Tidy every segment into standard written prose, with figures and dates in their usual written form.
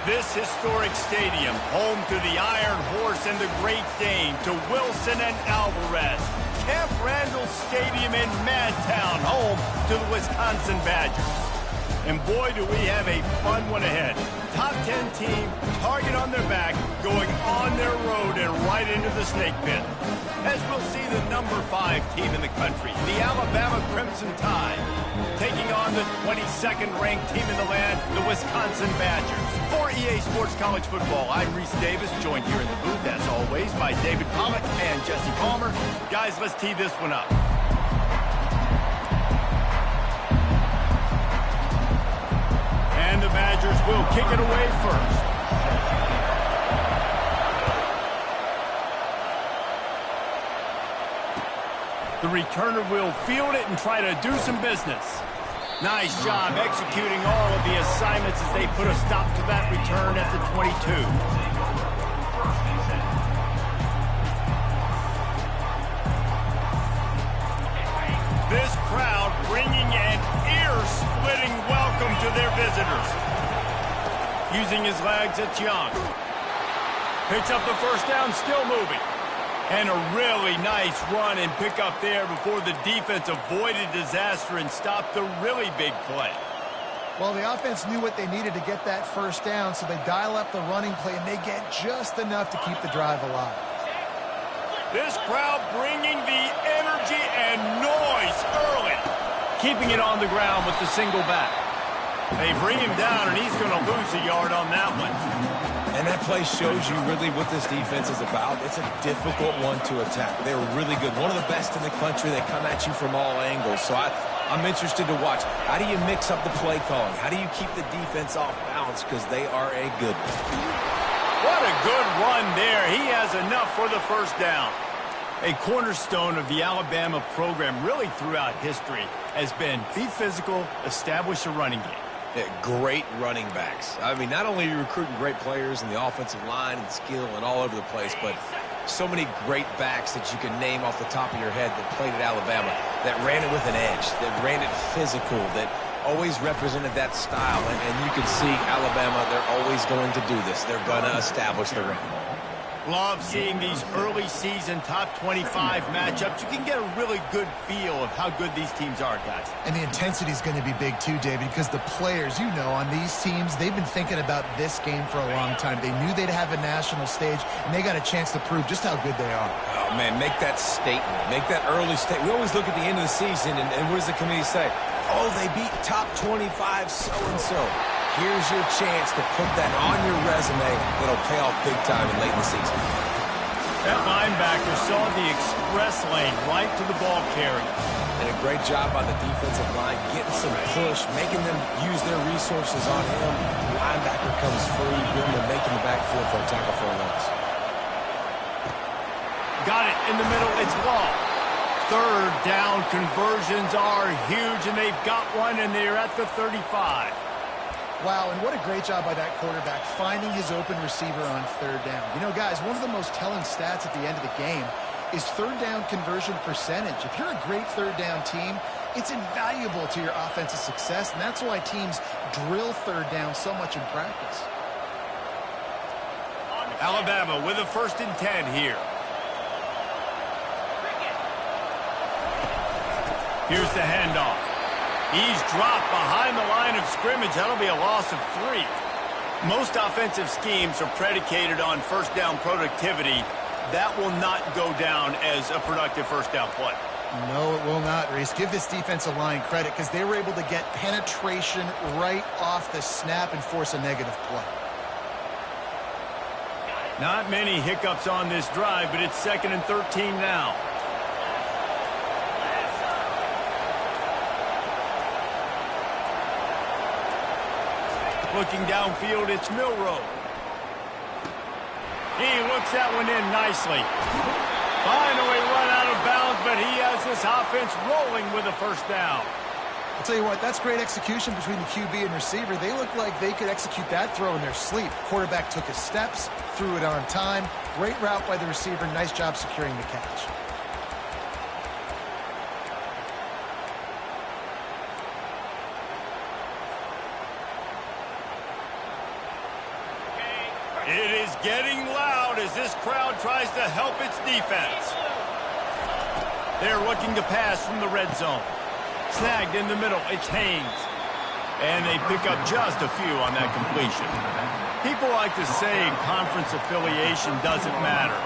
This historic stadium, home to the Iron Horse and the Great Dane, to Wilson and Alvarez. Camp Randall Stadium in Madtown, home to the Wisconsin Badgers. And boy, do we have a fun one ahead. Top 10 team, target on their back, going on their road and right into the snake pit. As we'll see the number 5 team in the country, the Alabama Crimson Tide, taking on the 22nd ranked team in the land, the Wisconsin Badgers. For EA Sports College Football, I'm Reese Davis, joined here in the booth, as always, by David Pollock and Jesse Palmer. Guys, let's tee this one up. And the Badgers will kick it away first. The returner will field it and try to do some business. Nice job executing all of the assignments as they put a stop to that return at the 22. This crowd bringing an ear-splitting welcome to their visitors. Using his legs, it's Young. Picks up the first down, still moving. And a really nice run and pick up there before the defense avoided disaster and stopped the really big play. Well, the offense knew what they needed to get that first down, so they dial up the running play, and they get just enough to keep the drive alive. This crowd bringing the energy and noise early. Keeping it on the ground with the single back. They bring him down, and he's going to lose a yard on that one. And that play shows you really what this defense is about. It's a difficult one to attack. They're really good. One of the best in the country. They come at you from all angles. So I'm interested to watch. How do you mix up the play calling? How do you keep the defense off balance? Because they are a good one. What a good run there. He has enough for the first down. A cornerstone of the Alabama program really throughout history has been be physical, establish a running game. Yeah, great running backs. I mean, not only are you recruiting great players in the offensive line and skill and all over the place, but so many great backs that you can name off the top of your head that played at Alabama, that ran it with an edge, that ran it physical, that always represented that style. And you can see Alabama, they're always going to do this. They're going to establish the run. Love seeing these early season top 25 matchups. You can get a really good feel of how good these teams are, guys. And the intensity is going to be big too, David, because the players, you know, on these teams, they've been thinking about this game for a long time. They knew they'd have a national stage, and they got a chance to prove just how good they are. Oh, man, make that statement. Make that early statement. We always look at the end of the season, and what does the committee say? Oh, they beat top 25 so-and-so. Here's your chance to put that on your resume that'll pay off big time and late in the season. That linebacker saw the express lane right to the ball carrier. And a great job by the defensive line, getting some push, making them use their resources on him. The linebacker comes free, boom, and making the backfield for a tackle for a loss. Got it in the middle, it's long. Third down conversions are huge, and they've got one, and they're at the 35. Wow, and what a great job by that quarterback, finding his open receiver on third down. You know, guys, one of the most telling stats at the end of the game is third down conversion percentage. If you're a great third down team, it's invaluable to your offensive success, and that's why teams drill third down so much in practice. Alabama with a 1st and 10 here. Here's the handoff. He's dropped behind the line of scrimmage. That'll be a loss of 3. Most offensive schemes are predicated on first down productivity. That will not go down as a productive first down play. No, it will not, Reese. Give this defensive line credit because they were able to get penetration right off the snap and force a negative play. Not many hiccups on this drive, but it's 2nd and 13 now. Looking downfield, it's Milroe. He looks that one in nicely. Finally run out of bounds, but he has this offense rolling with a first down. I'll tell you what, that's great execution between the QB and receiver. They look like they could execute that throw in their sleep. Quarterback took his steps, threw it on time. Great route by the receiver. Nice job securing the catch. It is getting loud as this crowd tries to help its defense. They're looking to pass from the red zone. Snagged in the middle, it's Haynes. And they pick up just a few on that completion. People like to say conference affiliation doesn't matter.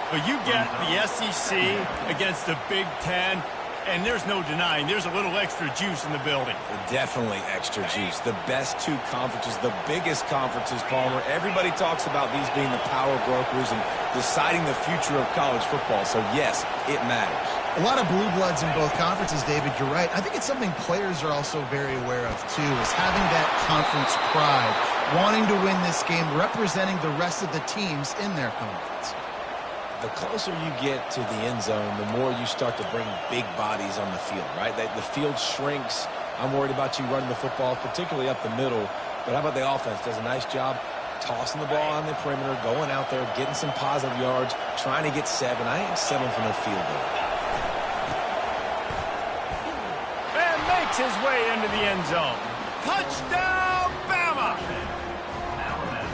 But you get the SEC against the Big Ten, and there's no denying there's a little extra juice in the building. Definitely extra juice. The best two conferences, the biggest conferences, Palmer. Everybody talks about these being the power brokers and deciding the future of college football. So, yes, it matters. A lot of blue bloods in both conferences, David. You're right. I think it's something players are also very aware of, too, is having that conference pride, wanting to win this game, representing the rest of the teams in their conference. The closer you get to the end zone, the more you start to bring big bodies on the field, right? The field shrinks. I'm worried about you running the football, particularly up the middle. But how about the offense? Does a nice job tossing the ball on the perimeter, going out there, getting some positive yards, trying to get 7. I ain't settling for no field goal. And makes his way into the end zone. Touchdown, Bama!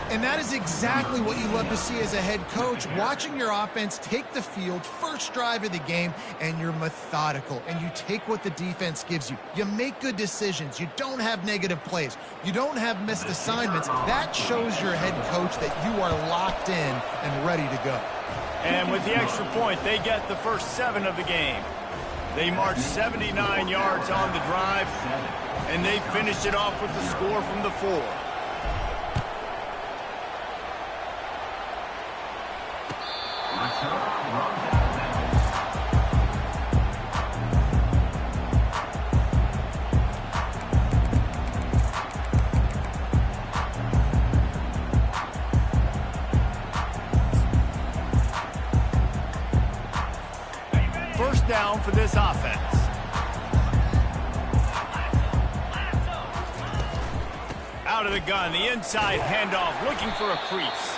And that is exactly what you love to see as a head coach, watching your offense take the field, first drive of the game, and you're methodical, and you take what the defense gives you. You make good decisions. You don't have negative plays. You don't have missed assignments. That shows your head coach that you are locked in and ready to go. And with the extra point, they get the first 7 of the game. They march 79 yards on the drive, and they finish it off with the score from the 4. First down for this offense. Out of the gun, the inside handoff, looking for a crease.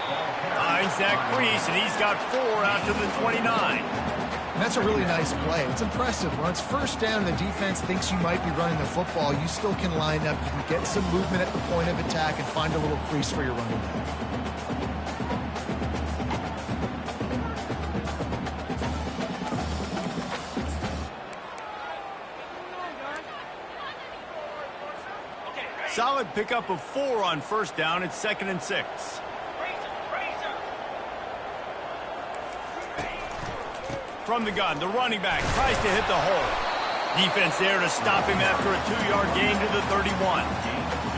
Finds that crease, and he's got 4 out to the 29. And that's a really nice play. It's impressive. When it's first down, the defense thinks you might be running the football. You still can line up. You can get some movement at the point of attack and find a little crease for your running back. Solid pickup of 4 on first down. It's 2nd and 6. From the gun, the running back tries to hit the hole. Defense there to stop him after a 2-yard gain to the 31.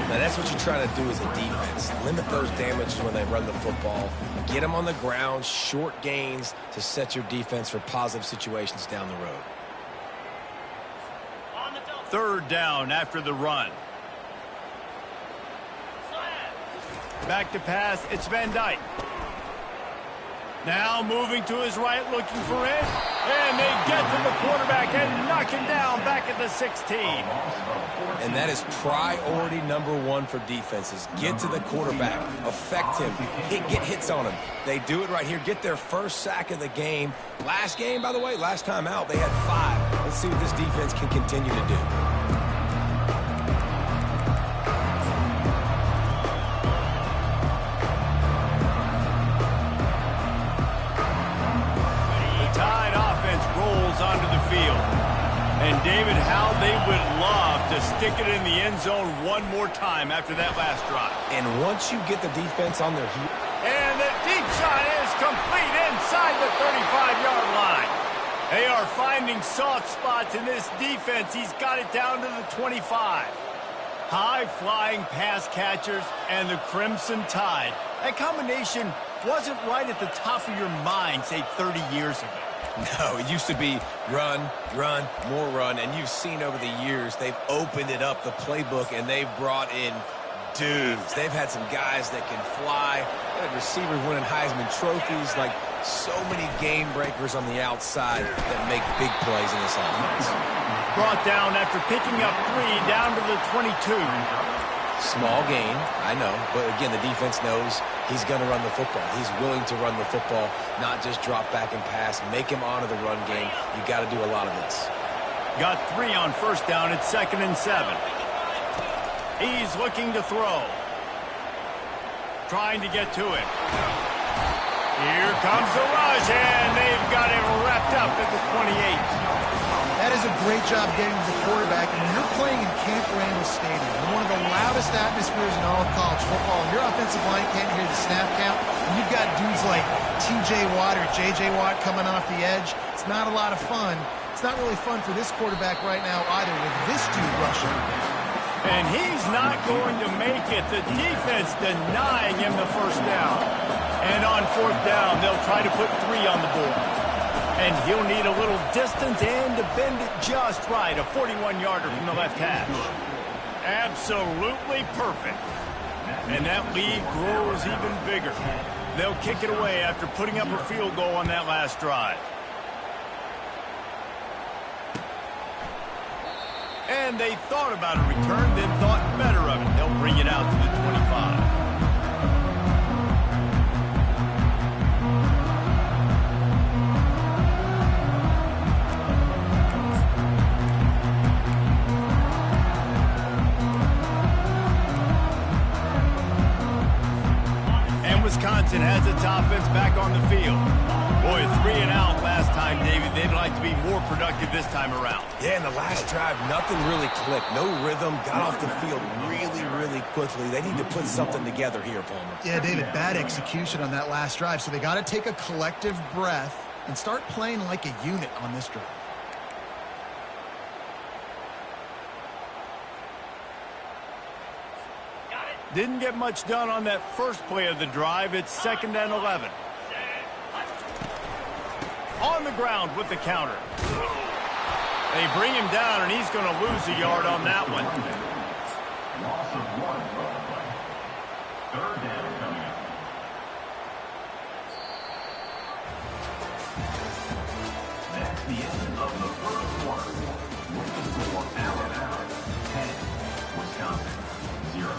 Now, that's what you're trying to do as a defense. Limit those damages when they run the football. Get them on the ground, short gains to set your defense for positive situations down the road. 3rd down after the run. Back to pass, it's Van Dyke. Now moving to his right, looking for it. And they get to the quarterback and knock him down back at the 16. And that is priority number 1 for defenses. Get to the quarterback, affect him, get hits on him. They do it right here, get their first sack of the game. Last game, by the way, last time out, they had 5. Let's see what this defense can continue to do. Onto the field. And David, how they would love to stick it in the end zone one more time after that last drive. And once you get the defense on their heel. And the deep shot is complete inside the 35-yard line. They are finding soft spots in this defense. He's got it down to the 25. High-flying pass catchers and the Crimson Tide. That combination wasn't right at the top of your mind, say, 30 years ago. No, it used to be run, run, more run, and you've seen over the years they've opened it up, the playbook, and they've brought in dudes. They've had some guys that can fly. They had receivers winning Heisman trophies, like so many game breakers on the outside that make big plays in this offense. Brought down after picking up 3 down to the 22. Small gain, I know, but again, the defense knows he's going to run the football. He's willing to run the football, not just drop back and pass, make him honor the run game. You got to do a lot of this. Got 3 on first down. It's 2nd and 7. He's looking to throw. trying to get to it. Here comes the rush, and they've got it wrapped up at the 28. That is a great job getting to the quarterback. And when you're playing in Camp Randall Stadium, in one of the loudest atmospheres in all of college football, and your offensive line can't hear the snap count, and you've got dudes like T.J. Watt or J.J. Watt coming off the edge, it's not a lot of fun. It's not really fun for this quarterback right now either with this dude rushing. And he's not going to make it. The defense denying him the first down. And on fourth down, they'll try to put 3 on the board. And he'll need a little distance and to bend it just right. A 41-yarder from the left hash. Absolutely perfect. And that lead grows even bigger. They'll kick it away after putting up a field goal on that last drive. And they thought about a return, then thought better of it. They'll bring it out to the 25. Wisconsin has its offense back on the field. Boy, 3 and out last time, David. They'd like to be more productive this time around. Yeah, in the last drive, nothing really clicked. No rhythm, got off the field really quickly. They need to put something together here, Palmer. Yeah, David, bad execution on that last drive. So they got to take a collective breath and start playing like a unit on this drive. Didn't get much done on that first play of the drive. It's 2nd and 11. On the ground with the counter. They bring him down, and he's going to lose a yard on that one. Loss of 1 play. 3rd down coming up. That's the end of the first quarter. Looking for Alabama 10, Wisconsin 0.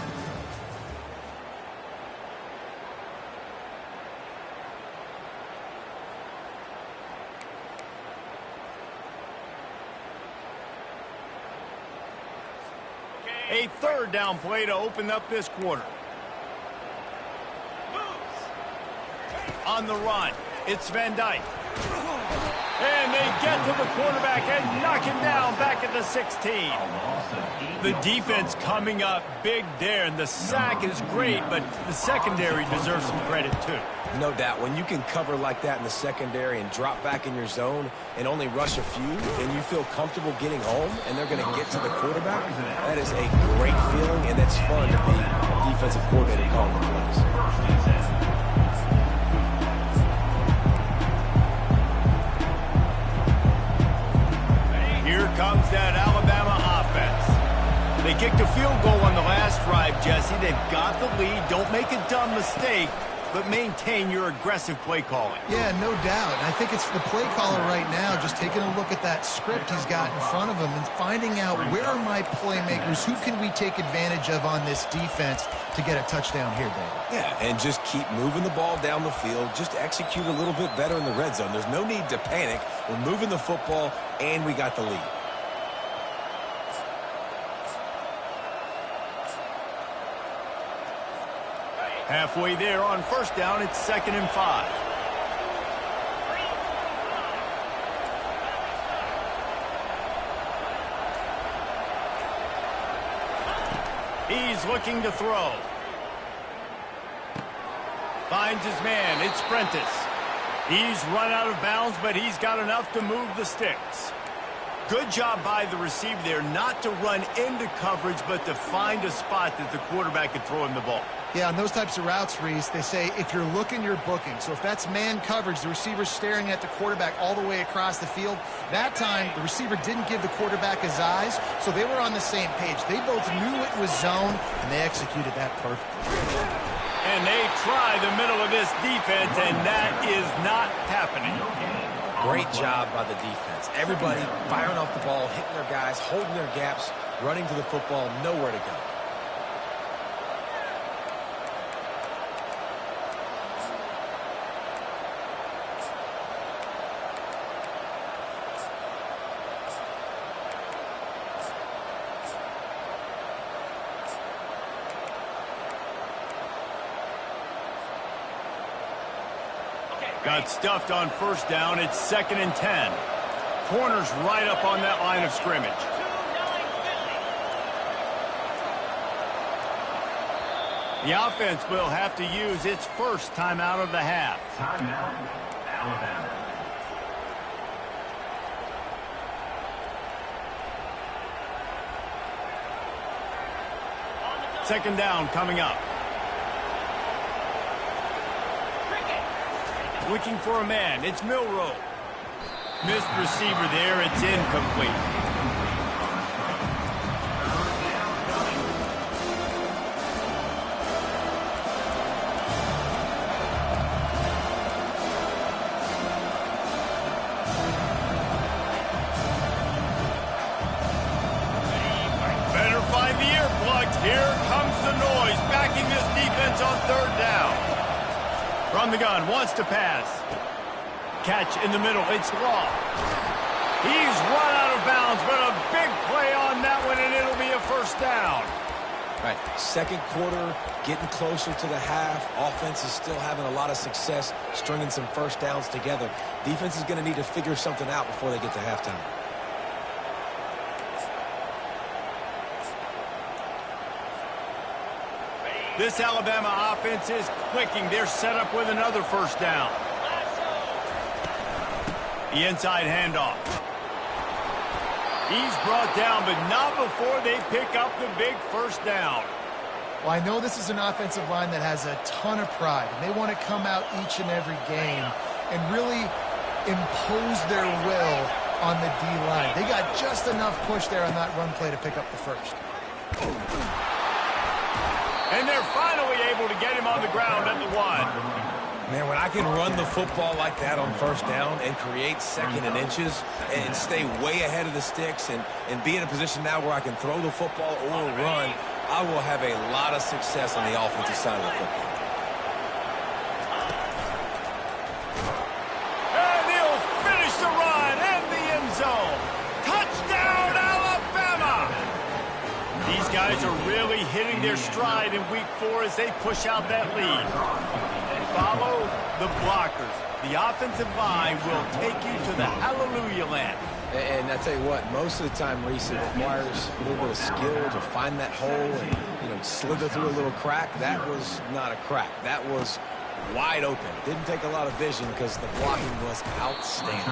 A 3rd down play to open up this quarter. On the run, it's Van Dyke. And they get to the quarterback and knock him down back at the 16. The defense coming up big there, and the sack is great, but the secondary deserves some credit too. No doubt. When you can cover like that in the secondary and drop back in your zone and only rush a few, and you feel comfortable getting home, and they're going to get to the quarterback, that is a great feeling, and that's fun to be a defensive coordinator calling the plays. Here comes that Alabama offense. They kicked a field goal on the last drive, Jesse. They've got the lead. Don't make a dumb mistake, but maintain your aggressive play calling. Yeah, no doubt. And I think it's the play caller right now just taking a look at that script he's got in front of him and finding out where are my playmakers, who can we take advantage of on this defense to get a touchdown here, David. Yeah, and just keep moving the ball down the field. Just execute a little bit better in the red zone. There's no need to panic. We're moving the football, and we got the lead. Halfway there on first down, it's 2nd and 5. He's looking to throw. Finds his man. It's Prentice. He's run out of bounds, but he's got enough to move the sticks. Good job by the receiver there not to run into coverage, but to find a spot that the quarterback could throw him the ball. Yeah, on those types of routes, Reese, they say if you're looking, you're booking. So if that's man coverage, the receiver's staring at the quarterback all the way across the field. That time, the receiver didn't give the quarterback his eyes, so they were on the same page. They both knew it was zone, and they executed that perfectly. And they try the middle of this defense, and that is not happening. Great job by the defense. Everybody firing off the ball, hitting their guys, holding their gaps, running to the football, nowhere to go. Got stuffed on first down. It's 2nd and 10. Corner's right up on that line of scrimmage. The offense will have to use its first timeout of the half. Timeout, Alabama. Second down coming up. Looking for a man. It's Milroe. Missed receiver there. It's incomplete. Better find the earplugs. Here comes the noise. Backing this defense on third down. From the gun, wants to pass. Catch in the middle, it's Law. He's run out of bounds, but a big play on that one, and it'll be a first down. Right, second quarter, getting closer to the half. Offense is still having a lot of success stringing some first downs together. Defense is going to need to figure something out before they get to halftime. This Alabama offense is clicking. They're set up with another first down. The inside handoff. He's brought down, but not before they pick up the big first down. Well, I know this is an offensive line that has a ton of pride, and they want to come out each and every game and really impose their will on the D-line. They got just enough push there on that run play to pick up the first. And they're finally able to get him on the ground at the 1. Man, when I can run the football like that on first down and create second and inches and stay way ahead of the sticks and be in a position now where I can throw the football or run, I will have a lot of success on the offensive side of the football. And he'll finish the run in the end zone. Touchdown, Alabama! These guys are really hitting their stride in week 4 as they push out that lead. Follow the blockers. The offensive line will take you to the hallelujah land. And I tell you what, most of the time, Reese, it requires a little bit of skill to find that hole and, slither through a little crack. That was not a crack. That was wide open. Didn't take a lot of vision because the blocking was outstanding.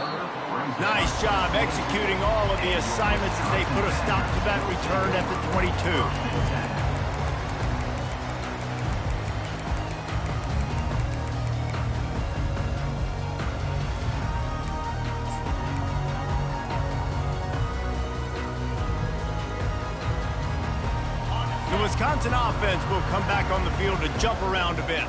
Nice job executing all of the assignments as they put a stop to that return at the 22. The Wisconsin offense will come back on the field to jump around a bit.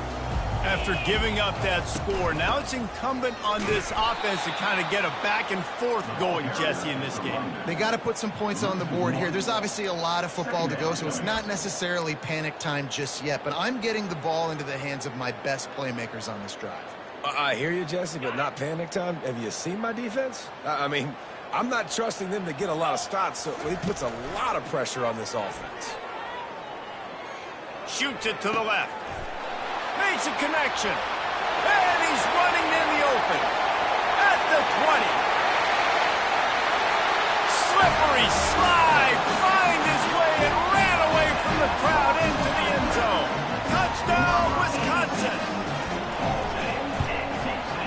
After giving up that score, now it's incumbent on this offense to kind of get a back and forth going, Jesse, in this game. They got to put some points on the board here. There's obviously a lot of football to go, so it's not necessarily panic time just yet, but I'm getting the ball into the hands of my best playmakers on this drive. I hear you, Jesse, but not panic time. Have you seen my defense? I mean, I'm not trusting them to get a lot of stops, so it puts a lot of pressure on this offense. Shoots it to the left. Makes a connection. And he's running in the open. At the 20. Slippery slide. Find his way and ran away from the crowd into the end zone. Touchdown, Wisconsin.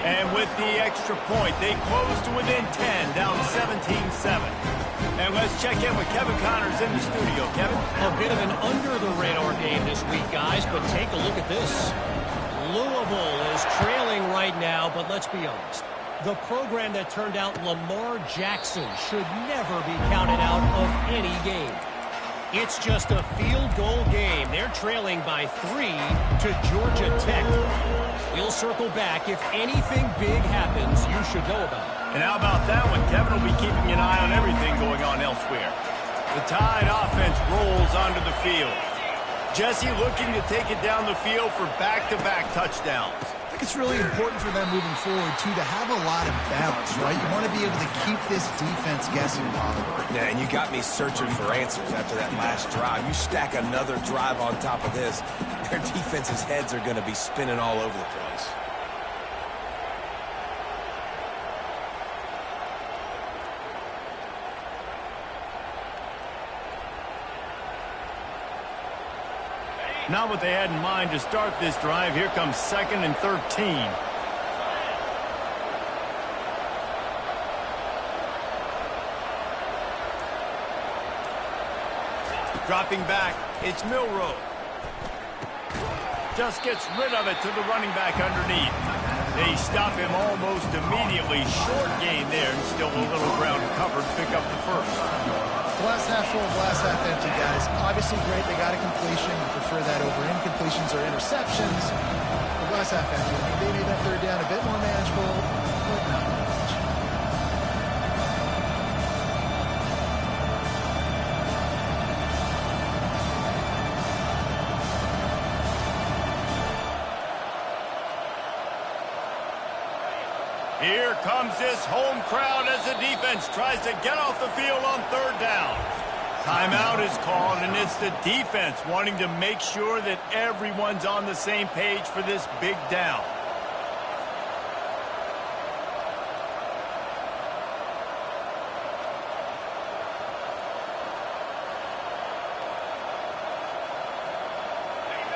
And with the extra point, they close to within 10, down 17-7. And let's check in with Kevin Connors in the studio. Kevin? A bit of an under-the-radar game this week, guys, but take a look at this. Louisville is trailing right now, but let's be honest. The program that turned out Lamar Jackson should never be counted out of any game. It's just a field goal game. They're trailing by 3 to Georgia Tech. We'll circle back. If anything big happens, you should know about it. And how about that one? Kevin will be keeping an eye on everything going on elsewhere. The Tide offense rolls onto the field. Jesse looking to take it down the field for back-to-back touchdowns. I think it's really important for them moving forward, too, to have a lot of balance, right? You want to be able to keep this defense guessing, Bob. Yeah, and you got me searching for answers after that last drive. You stack another drive on top of this, their defense's heads are going to be spinning all over the place. Not what they had in mind to start this drive. Here comes 2nd and 13. Dropping back, it's Milroe. Just gets rid of it to the running back underneath. They stop him almost immediately. Short gain there, and still a little ground covered. Pick up the first. Glass half full, glass half empty, guys. Obviously great, they got a completion. You prefer that over incompletions or interceptions. The glass half empty. I mean, they made that third down a bit more manageable, but not much. Here comes this home crowd as the defense tries to get off the field on third down. Timeout is called, and it's the defense wanting to make sure that everyone's on the same page for this big down.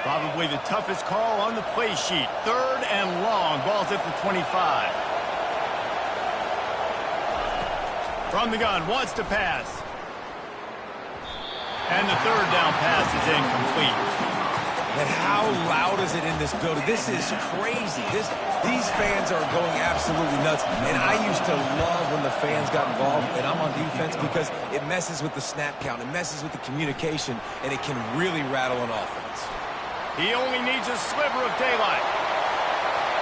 Probably the toughest call on the play sheet. 3rd and long. Ball's at the 25. From the gun, wants to pass. And the third down pass is incomplete. And how loud is it in this building? This is crazy. These fans are going absolutely nuts. And I used to love when the fans got involved, and I'm on defense because it messes with the snap count. It messes with the communication, and it can really rattle an offense. He only needs a sliver of daylight.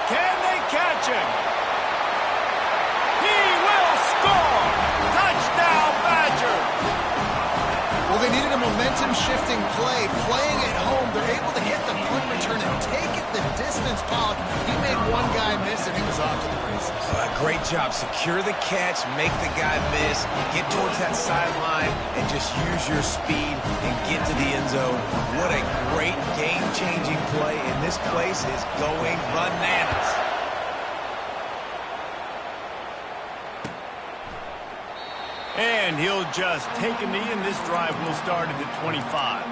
Can they catch him? He will score! Touchdown, Badger! Well, they needed a momentum-shifting play. Playing at home, they're able to hit the punt return and take it the distance. Pollock, he made one guy miss, and he was off to the races. Great job. Secure the catch, make the guy miss, get towards that sideline, and just use your speed and get to the end zone. What a great game-changing play, and this place is going bananas. And he'll just take a knee, and this drive will start at the 25.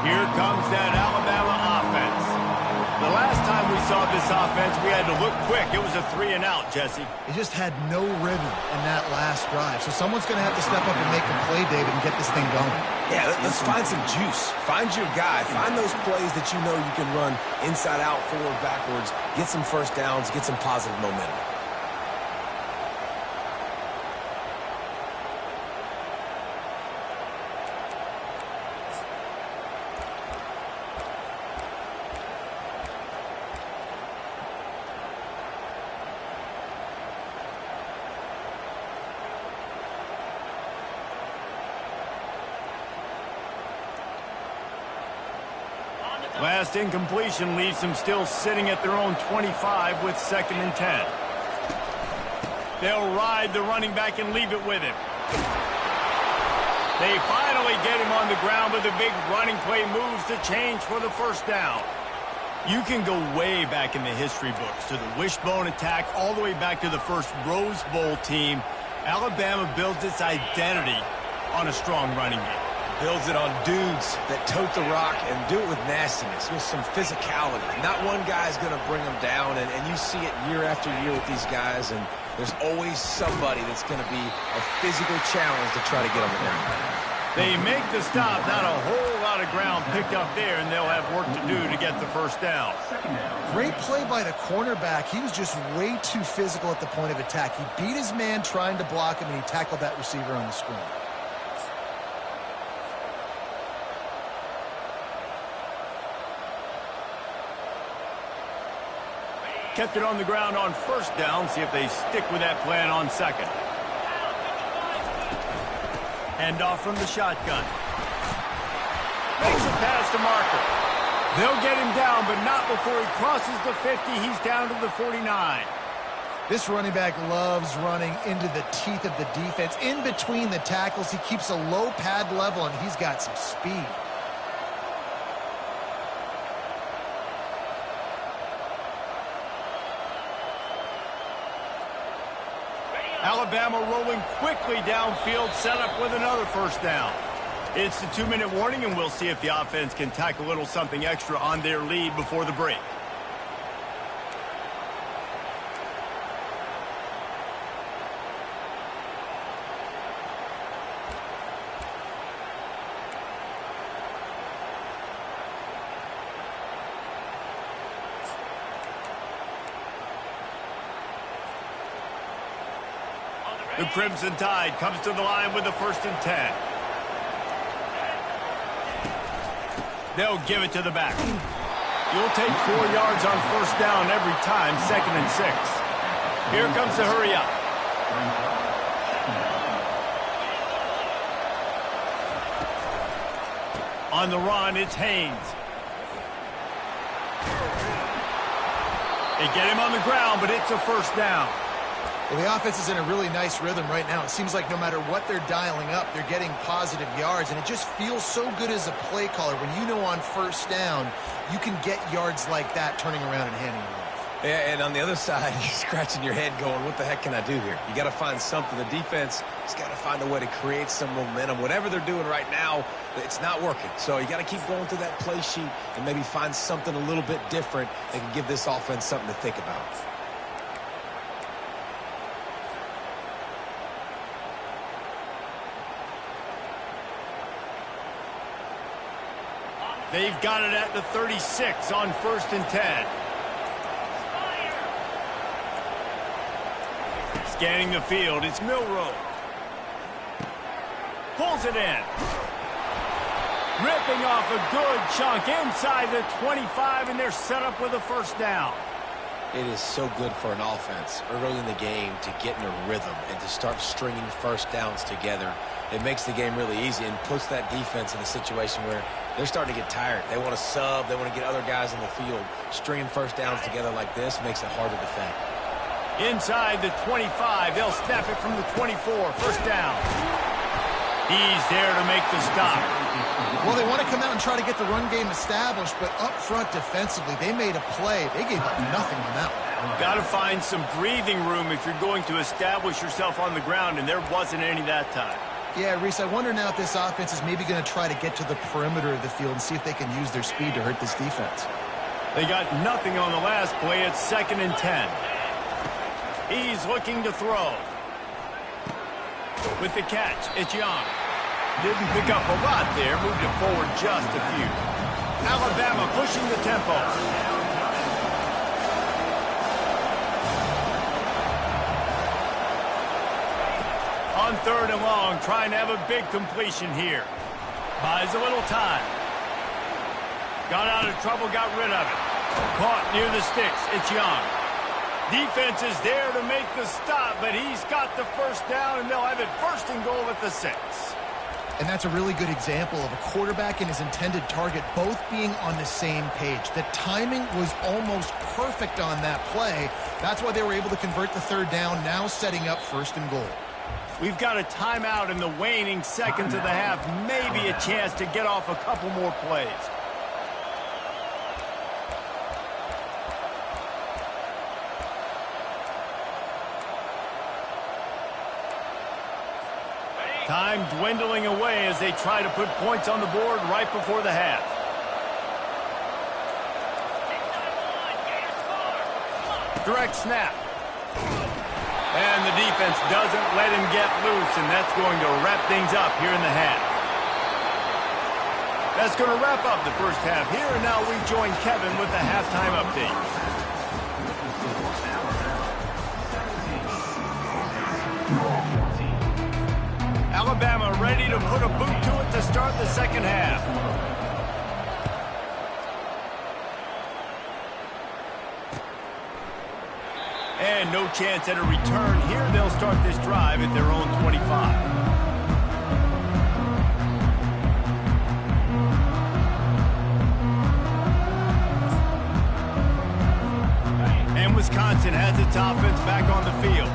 Here comes that Alabama offense. The last time we saw this offense, we had to look quick. It was a 3-and-out, Jesse. They just had no rhythm in that last drive. So someone's going to have to step up and make a play, David, and get this thing going. Yeah, let's find some juice. Find your guy. Find those plays that you know you can run inside out, forward, backwards. Get some first downs. Get some positive momentum. Last incompletion leaves them still sitting at their own 25 with 2nd and 10. They'll ride the running back and leave it with him. They finally get him on the ground, but the big running play moves the change for the first down. You can go way back in the history books to the wishbone attack, all the way back to the first Rose Bowl team. Alabama builds its identity on a strong running game. Builds it on dudes that tote the rock and do it with nastiness, with some physicality. Not one guy's going to bring them down, and you see it year after year with these guys, and there's always somebody that's going to be a physical challenge to try to get on the ground. They make the stop, not a whole lot of ground picked up there, and they'll have work to do to get the first down. Great play by the cornerback. He was just way too physical at the point of attack. He beat his man trying to block him, and he tackled that receiver on the screen. Kept it on the ground on first down. See if they stick with that plan on 2nd. Hand off from the shotgun. Makes a pass to Marker. They'll get him down, but not before he crosses the 50. He's down to the 49. This running back loves running into the teeth of the defense. In between the tackles, he keeps a low pad level, and he's got some speed. Alabama rolling quickly downfield, set up with another first down. It's the 2-minute warning, and we'll see if the offense can tack a little something extra on their lead before the break. The Crimson Tide comes to the line with the 1st and 10. They'll give it to the back. You'll take 4 yards on first down every time, 2nd and 6. Here comes the hurry up. On the run, it's Haynes. They get him on the ground, but it's a first down. Well, the offense is in a really nice rhythm right now. It seems like no matter what they're dialing up, they're getting positive yards, and it just feels so good as a play caller when you know on first down you can get yards like that turning around and handing it off. Yeah, and on the other side, you're scratching your head going, what the heck can I do here? You got to find something. The defense has got to find a way to create some momentum. Whatever they're doing right now, it's not working. So you got to keep going through that play sheet and maybe find something a little bit different that can give this offense something to think about. They've got it at the 36 on 1st and 10. Scanning the field, it's Milroe. Pulls it in. Ripping off a good chunk inside the 25, and they're set up with a first down. It is so good for an offense early in the game to get in a rhythm and to start stringing first downs together. It makes the game really easy and puts that defense in a situation where they're starting to get tired. They want to sub. They want to get other guys in the field. Stringing first downs together like this makes it hard to defend. Inside the 25, they'll snap it from the 24. First down. He's there to make the stop. Well, they want to come out and try to get the run game established, but up front defensively, they made a play. They gave up nothing on that one. Got to find some breathing room if you're going to establish yourself on the ground, and there wasn't any that time. Yeah, Reese, I wonder now if this offense is maybe going to try to get to the perimeter of the field and see if they can use their speed to hurt this defense. They got nothing on the last play. It's 2nd and 10. He's looking to throw. With the catch, it's Young. Didn't pick up a lot there. Moved it forward just a few. Alabama pushing the tempo. On 3rd and long, trying to have a big completion here. Buys a little time. Got out of trouble, got rid of it. Caught near the sticks. It's Young. Defense is there to make the stop, but he's got the first down, and they'll have it 1st and goal at the 6. And that's a really good example of a quarterback and his intended target both being on the same page. The timing was almost perfect on that play. That's why they were able to convert the 3rd down, now setting up 1st and goal. We've got a timeout in the waning seconds of the half. Maybe a chance to get off a couple more plays. Time dwindling away as they try to put points on the board right before the half. Direct snap. And the defense doesn't let him get loose, and that's going to wrap things up here in the half. That's going to wrap up the first half here, and now we join Kevin with the halftime update. Alabama ready to put a boot to it to start the second half. And no chance at a return here. They'll start this drive at their own 25. And Wisconsin has its offense back on the field.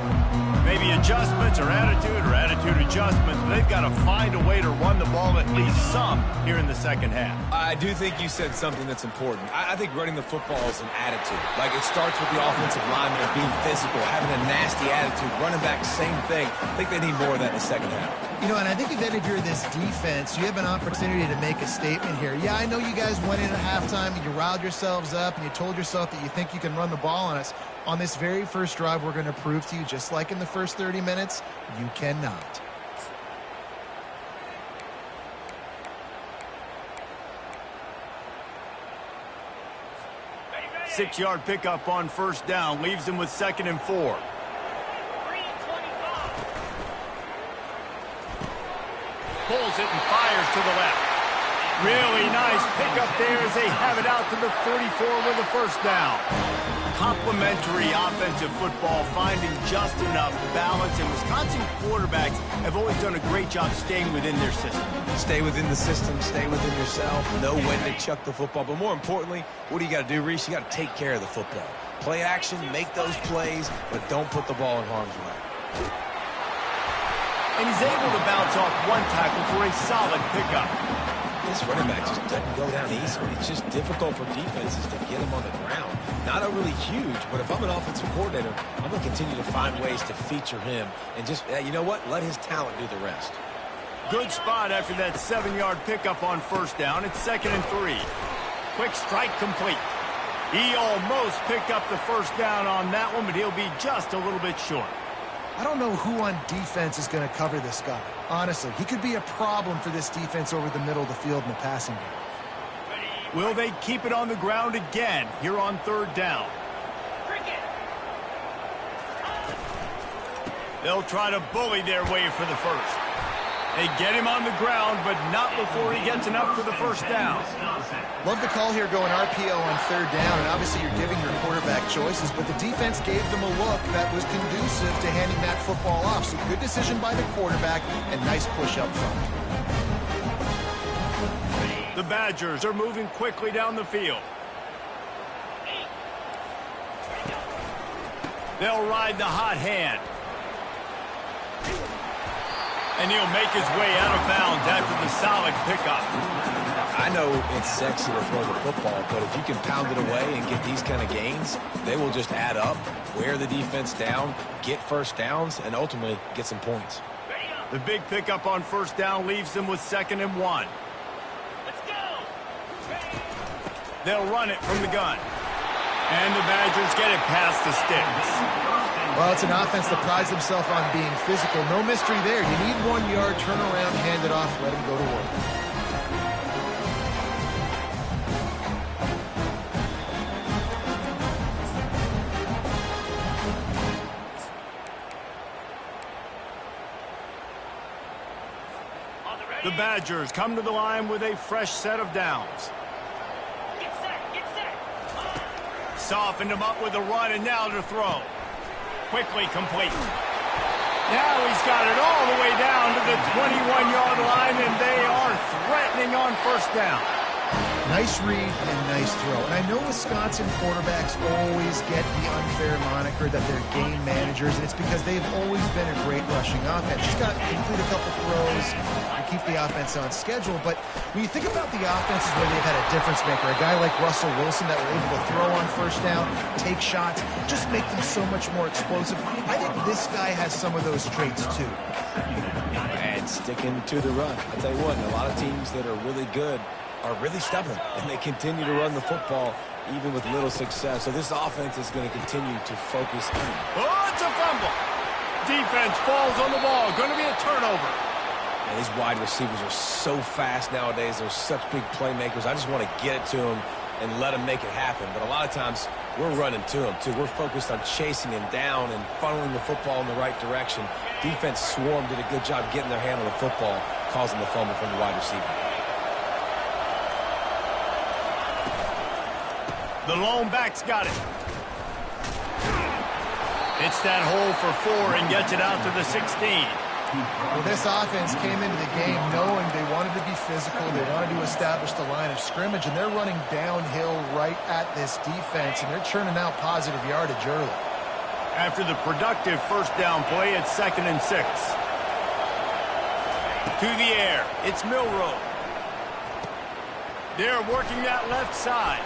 Maybe a adjustments or attitude adjustments, but they've got to find a way to run the ball at least some here in the second half. I do think you said something that's important. I think running the football is an attitude. Like, it starts with the offensive linemen being physical, having a nasty attitude. Running back, same thing. I think they need more of that in the second half. You know, and I think if you're this defense, you have an opportunity to make a statement here. Yeah, I know you guys went in at halftime and you riled yourselves up and you told yourself that you think you can run the ball on us. On this very first drive, we're going to prove to you, just like in the first 30 minutes, you cannot. Six-yard pickup on first down leaves him with 2nd and 4. Pulls it and fires to the left. Really nice pickup there as they have it out to the 34 with a first down. Complementary offensive football, finding just enough balance, and Wisconsin quarterbacks have always done a great job staying within their system. Stay within the system, stay within yourself, know when to chuck the football. But more importantly, what do you got to do, Reese? You got to take care of the football. Play action, make those plays, but don't put the ball in harm's way. And he's able to bounce off one tackle for a solid pickup. This running back just doesn't go down easy. It's just difficult for defenses to get him on the ground. Not overly huge, but if I'm an offensive coordinator, I'm going to continue to find ways to feature him and just, you know what, let his talent do the rest. Good spot after that 7-yard pickup on first down. It's 2nd and 3. Quick strike complete. He almost picked up the first down on that one, but he'll be just a little bit short. I don't know who on defense is going to cover this guy. Honestly, he could be a problem for this defense over the middle of the field in the passing game. Will they keep it on the ground again here on 3rd down? They'll try to bully their way for the first. They get him on the ground, but not before he gets enough for the first down. Love the call here going RPO on 3rd down, and obviously you're giving your quarterback choices, but the defense gave them a look that was conducive to handing that football off. So good decision by the quarterback and nice push up front. The Badgers are moving quickly down the field. They'll ride the hot hand. And he'll make his way out of bounds after the solid pickup. I know it's sexy to throw the football, but if you can pound it away and get these kind of gains, they will just add up, wear the defense down, get first downs, and ultimately get some points. The big pickup on first down leaves them with 2nd and 1. Let's go! They'll run it from the gun. And the Badgers get it past the sticks. Well, it's an offense that prides themselves on being physical. No mystery there. You need 1 yard, turn around, hand it off, let him go to work. The Badgers come to the line with a fresh set of downs. Get set. Softened him up with a run, and now to throw. Quickly complete. Now he's got it all the way down to the 21-yard line, and they are threatening on first down. Nice read and nice throw. And I know Wisconsin quarterbacks always get the unfair moniker that they're game managers, and it's because they've always been a great rushing offense. Just got to complete a couple throws and keep the offense on schedule. But when you think about the offenses where they've had a difference maker, a guy like Russell Wilson that were able to throw on first down, take shots, just make them so much more explosive. I think this guy has some of those traits too. And sticking to the run. I'll tell you what, a lot of teams that are really good are really stubborn, and they continue to run the football even with little success. So this offense is going to continue to focus in. Oh, it's a fumble. Defense falls on the ball. Going to be a turnover. And these wide receivers are so fast nowadays. They're such big playmakers. I just want to get it to them and let them make it happen. But a lot of times we're running to them, too. We're focused on chasing him down and funneling the football in the right direction. Defense swarm did a good job getting their hand on the football, causing the fumble from the wide receiver. The lone back's got it. Hits that hole for 4 and gets it out to the 16. Well, this offense came into the game knowing they wanted to be physical. They wanted to establish the line of scrimmage, and they're running downhill right at this defense, and they're churning out positive yardage early. After the productive first down play, it's 2nd and 6. To the air, it's Milroe. They're working that left side.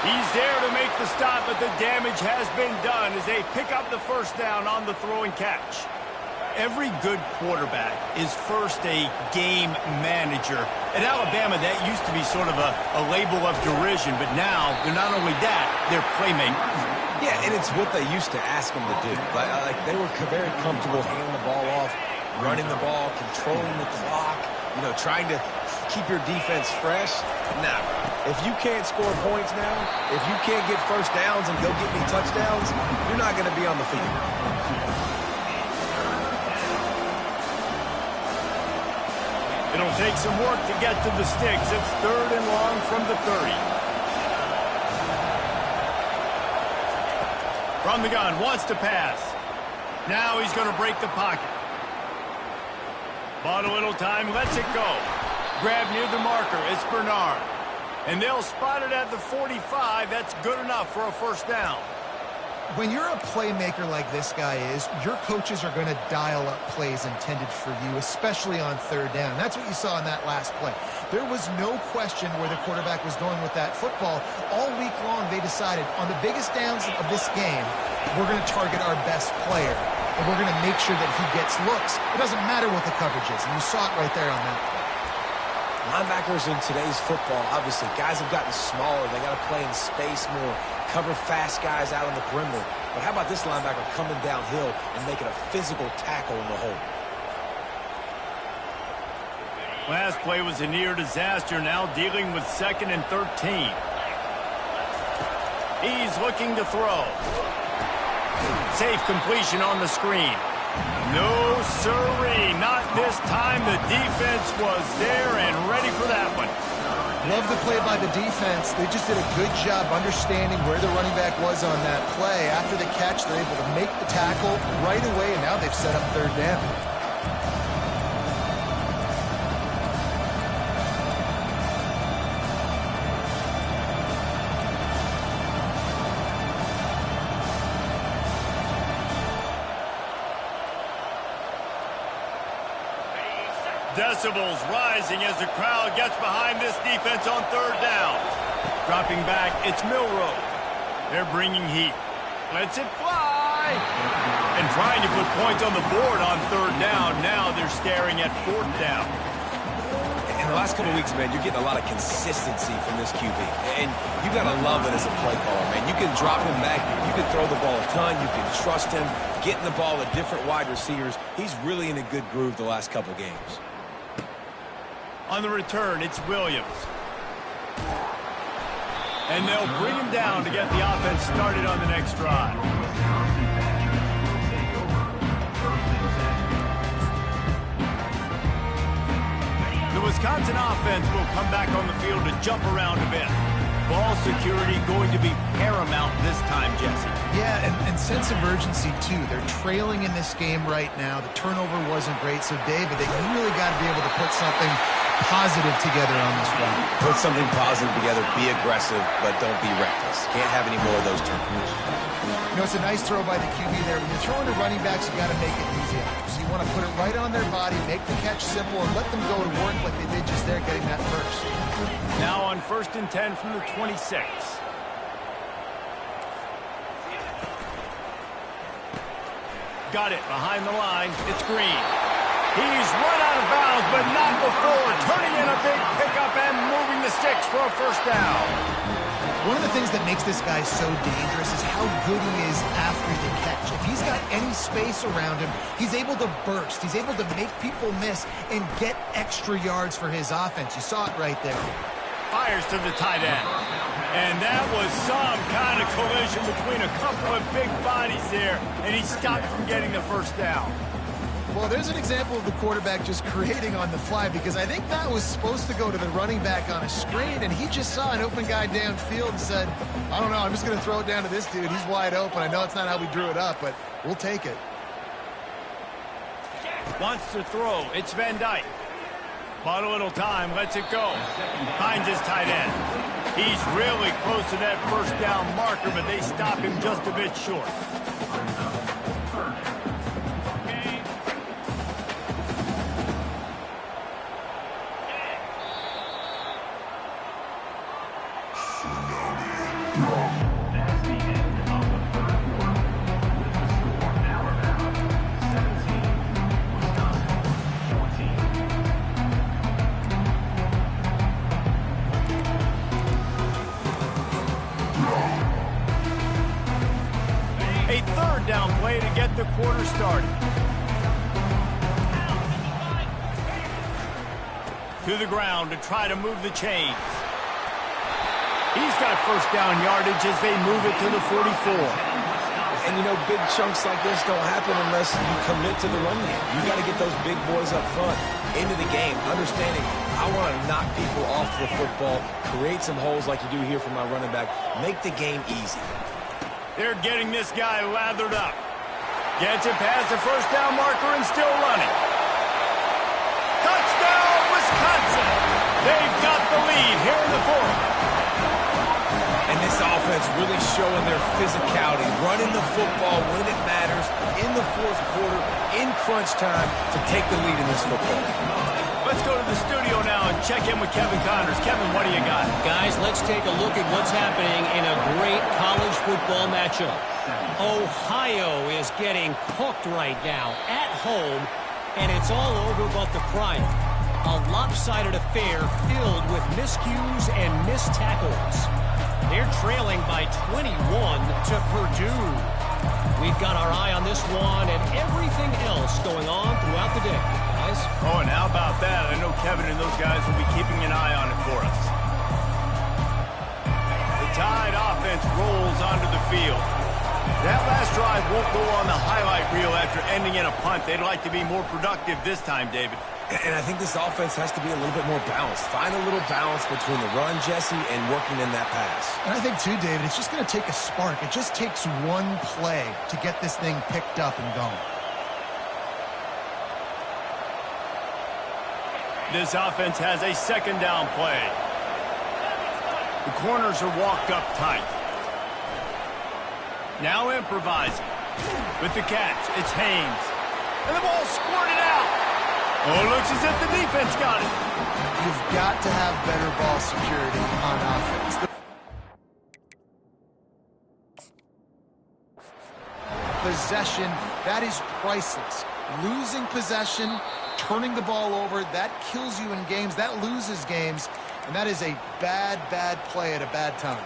He's there to make the stop, but the damage has been done as they pick up the first down on the throw and catch. Every good quarterback is first a game manager. At Alabama, that used to be sort of a label of derision, but now they're not only that, they're playmakers. Yeah, and it's what they used to ask them to do. Like they were very comfortable handing the ball off, running the ball, controlling the clock, trying to keep your defense fresh. Nah, if you can't score points now, if you can't get first downs and go get me touchdowns, you're not going to be on the field. It'll take some work to get to the sticks. It's 3rd and long from the 30. From the gun, wants to pass. Now he's going to break the pocket. Bought a little time, lets it go. Grab near the marker, it's Bernard. And they'll spot it at the 45. That's good enough for a first down. When you're a playmaker like this guy is, your coaches are going to dial up plays intended for you, especially on 3rd down. That's what you saw in that last play. There was no question where the quarterback was going with that football. All week long, they decided on the biggest downs of this game, we're going to target our best player, and we're going to make sure that he gets looks. It doesn't matter what the coverage is, and you saw it right there on that play. Linebackers in today's football, obviously, guys have gotten smaller. They got to play in space more, cover fast guys out on the perimeter. But how about this linebacker coming downhill and making a physical tackle in the hole? Last play was a near disaster, now dealing with 2nd and 13. He's looking to throw. Safe completion on the screen. No, sirree, not this time. The defense was there and ready for that one. Love the play by the defense. They just did a good job understanding where the running back was on that play. After the catch, they're able to make the tackle right away, and now they've set up 3rd down. Decibels rising as the crowd gets behind this defense on 3rd down. Dropping back, it's Milroe. They're bringing heat. Lets it fly. And trying to put points on the board on 3rd down. Now they're staring at 4th down. In the last couple of weeks, man, you're getting a lot of consistency from this QB. And you got to love it as a play caller, man. You can drop him back. You can throw the ball a ton. You can trust him. Getting the ball to different wide receivers. He's really in a good groove the last couple games. On the return, it's Williams. And they'll bring him down to get the offense started on the next drive. The Wisconsin offense will come back on the field to jump around a bit. Ball security going to be paramount this time, Jesse. Yeah, and sense of urgency, too. They're trailing in this game right now. The turnover wasn't great, so, David, they really got to be able to put something positive together on this run. Put something positive together, be aggressive, but don't be reckless. Can't have any more of those turnovers. It's a nice throw by the QB there. When you're throwing to running backs, you got to make it easy. So you want to put it right on their body, make the catch simple, and let them go to work like they did just there, getting that first. Now on 1st and 10 from the 26. Got it behind the line. It's Green. He's run out of bounds, but not before turning in a big pickup and moving the sticks for a first down. One of the things that makes this guy so dangerous is how good he is after the catch. If he's got any space around him, he's able to burst. He's able to make people miss and get extra yards for his offense. You saw it right there. Fires to the tight end. And that was some kind of collision between a couple of big bodies there, and he stopped from getting the first down. Well, there's an example of the quarterback just creating on the fly, because I think that was supposed to go to the running back on a screen, and he just saw an open guy downfield and said, I don't know, I'm just going to throw it down to this dude. He's wide open. I know it's not how we drew it up, but we'll take it. Wants to throw. It's Van Dyke. Bought a little time. Lets it go. Finds his tight end. He's really close to that first down marker, but they stop him just a bit short. third down play to get the quarter started. To the ground to try to move the chains. He's got first down yardage as they move it to the 44. And, you know, big chunks like this don't happen unless you commit to the run game. You got to get those big boys up front into the game, understanding I want to knock people off the football, create some holes like you do here for my running back, make the game easy. They're getting this guy lathered up. Gets it past the first down marker and still running. Touchdown, Wisconsin! They've got the lead here in the fourth. And this offense really showing their physicality, running the football when it matters, in the fourth quarter, in crunch time, to take the lead in this football. Let's go to the studio now and check in with Kevin Connors. Kevin, what do you got? Guys, let's take a look at what's happening in a great college football matchup. Ohio is getting cooked right now at home, and it's all over but the crying. A lopsided affair filled with miscues and missed tackles. They're trailing by 21 to Purdue. We've got our eye on this one and everything else going on throughout the day, guys. Oh, and how about that? I know Kevin and those guys will be keeping an eye on it for us. The Tide offense rolls onto the field. That last drive won't go on the highlight reel after ending in a punt. They'd like to be more productive this time, David. And I think this offense has to be a little bit more balanced. Find a little balance between the run, Jesse, and working in that pass. And I think, too, David, it's just going to take a spark. It just takes one play to get this thing picked up and going. This offense has a second down play. The corners are walked up tight. Now improvising. With the catch, it's Haynes. And the ball squirted out. Oh, it looks as if the defense got it. You've got to have better ball security on offense. Possession, that is priceless. Losing possession, turning the ball over, that kills you in games, that loses games, and that is a bad, bad play at a bad time.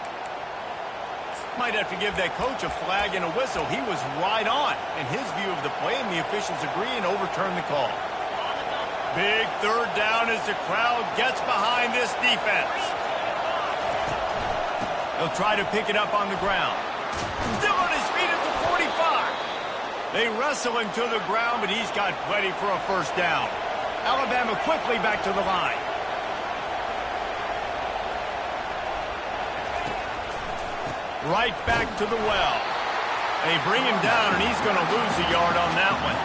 Might have to give that coach a flag and a whistle. He was right on in his view of the play, and the officials agree and overturn the call. Big third down as the crowd gets behind this defense. They'll try to pick it up on the ground. Still on his feet at the 45. They wrestle him to the ground, but he's got plenty for a first down. Alabama quickly back to the line. Right back to the well. They bring him down, and he's going to lose a yard on that one.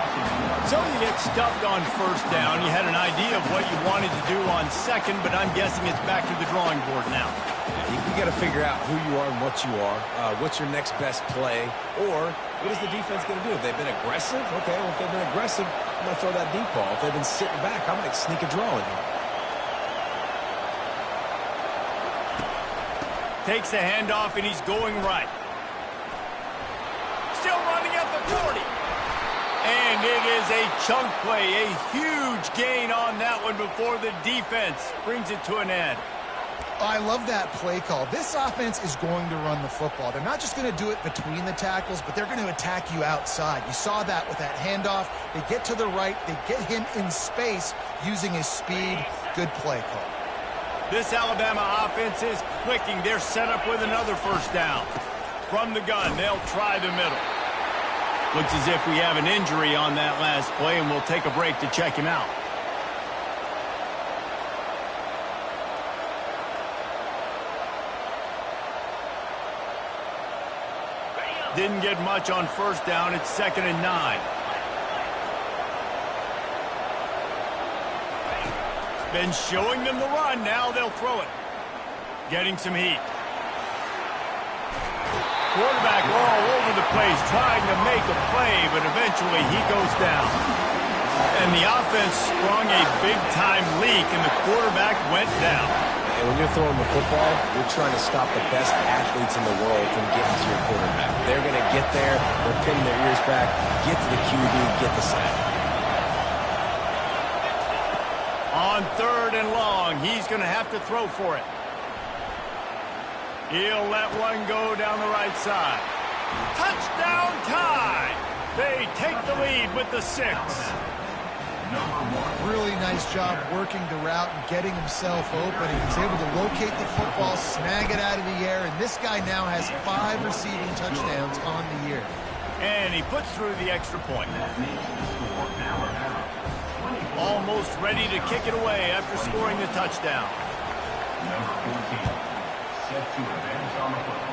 So you get stuffed on first down. You had an idea of what you wanted to do on second, but I'm guessing it's back to the drawing board now. You got to figure out who you are and what you are. What's your next best play? Or what is the defense going to do? If they've been aggressive, okay, well, if they've been aggressive, I'm going to throw that deep ball. If they've been sitting back, I might sneak a draw in here. Takes the handoff, and he's going right. Still running at the 40. And it is a chunk play, a huge gain on that one before the defense brings it to an end. I love that play call. This offense is going to run the football. They're not just going to do it between the tackles, but they're going to attack you outside. You saw that with that handoff. They get to the right. They get him in space using his speed. Good play call. This Alabama offense is clicking. They're set up with another first down. From the gun, they'll try the middle. Looks as if we have an injury on that last play, and we'll take a break to check him out. Didn't get much on first down. It's 2nd and 9. Been showing them the run. Now they'll throw it. Getting some heat. Quarterback all over the place, trying to make a play, but eventually he goes down. And the offense sprung a big-time leak, and the quarterback went down. And when you're throwing the football, you're trying to stop the best athletes in the world from getting to your quarterback. They're going to get there, they're pinning their ears back, get to the QB, get the sack. On 3rd and long, he's going to have to throw for it. He'll let one go down the right side. Touchdown Tide! They take the lead with the 6. Really nice job working the route and getting himself open. He was able to locate the football, snag it out of the air, and this guy now has 5 receiving touchdowns on the year. And he puts through the extra point. Almost ready to kick it away after scoring the touchdown. Number 14, set to advance on the football.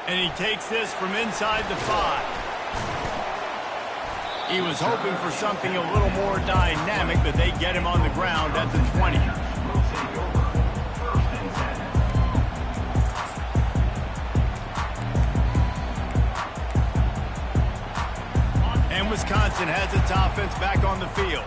And he takes this from inside the 5. He was hoping for something a little more dynamic, but they get him on the ground at the 20. Will take over. First and 10. And Wisconsin has its offense back on the field.